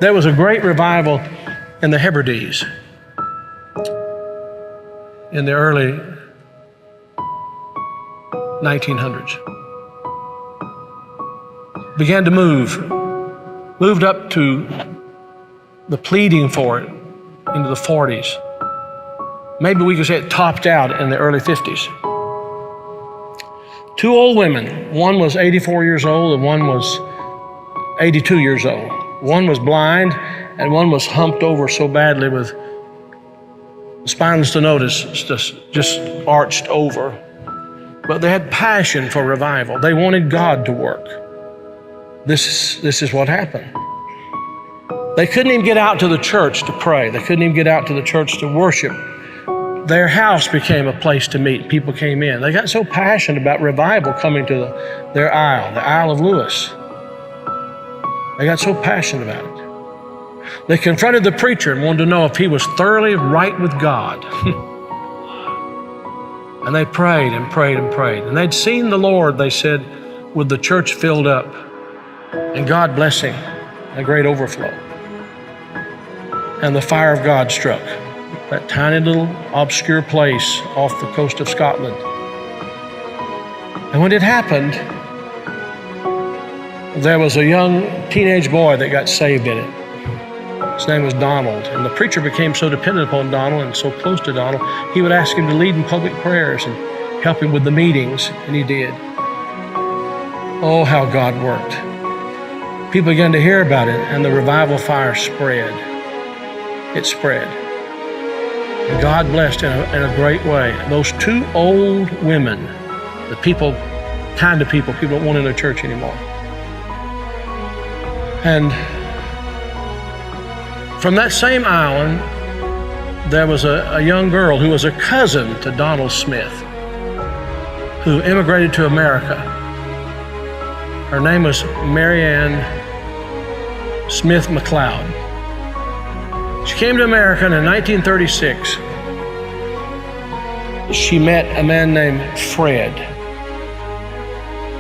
There was a great revival in the Hebrides in the early 1900s. Began to moved up to the pleading for it into the 40s. Maybe we could say it topped out in the early 50s. Two old women, one was 84 years old and one was 82 years old. One was blind and one was humped over so badly with spinal stenosis, just arched over. But they had passion for revival. They wanted God to work. This is what happened. They couldn't even get out to the church to pray. They couldn't even get out to the church to worship. Their house became a place to meet. People came in. They got so passionate about revival coming to their isle, the Isle of Lewis. They got so passionate about it. They confronted the preacher and wanted to know if he was thoroughly right with God. And they prayed and prayed and prayed. And they'd seen the Lord, they said, with the church filled up and God blessing, a great overflow. And the fire of God struck that tiny little obscure place off the coast of Scotland. And when it happened, there was a young teenage boy that got saved in it. His name was Donald, and the preacher became so dependent upon Donald and so close to Donald, he would ask him to lead in public prayers and help him with the meetings, and he did. Oh, how God worked. People began to hear about it, and the revival fire spread. It spread. And God blessed in a great way. Those two old women, the kind of people don't want in their church anymore. And from that same island, there was a young girl who was a cousin to Donald Smith, who immigrated to America. Her name was Marianne Smith McLeod. She came to America and in 1936. She met a man named Fred,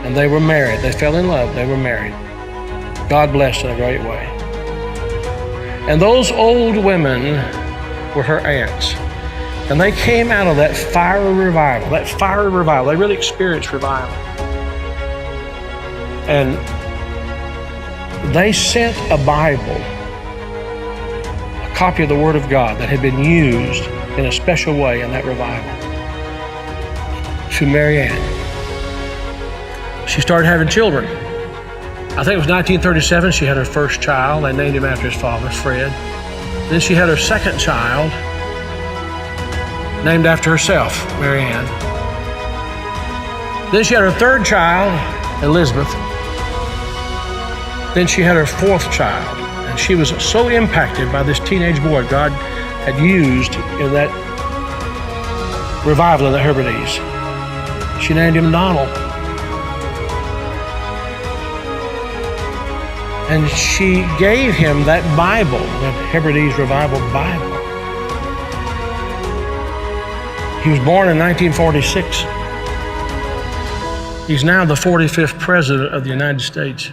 and they were married. They fell in love, they were married. God blessed in a great way. And those old women were her aunts. And they came out of that fiery revival, They really experienced revival. And they sent a Bible, a copy of the Word of God that had been used in a special way in that revival, to Marianne. She started having children. I think it was 1937, she had her first child. They named him after his father, Fred. Then she had her second child, named after herself, Marianne. Then she had her third child, Elizabeth. Then she had her fourth child, and she was so impacted by this teenage boy God had used in that revival in the Hebrides. She named him Donald. And she gave him that Bible, that Hebrides Revival Bible. He was born in 1946. He's now the 45th President of the United States.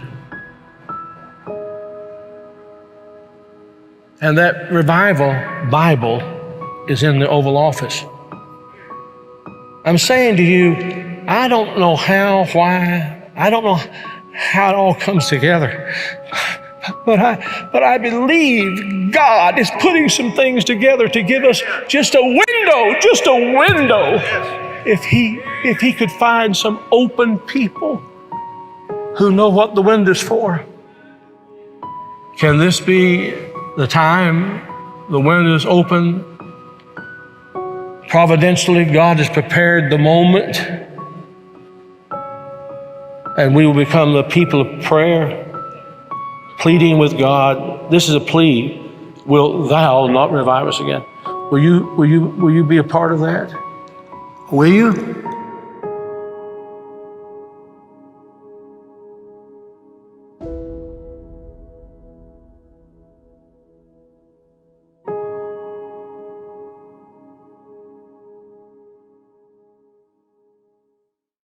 And that Revival Bible is in the Oval Office. I'm saying to you, I don't know how, why, I don't know how it all comes together. But I believe God is putting some things together to give us just a window. If he could find some open people who know what the wind is for. Can this be the time the wind is open? Providentially, God has prepared the moment, and we will become the people of prayer, pleading with God. This is a plea. Will thou not revive us again? Will you be a part of that? Will you?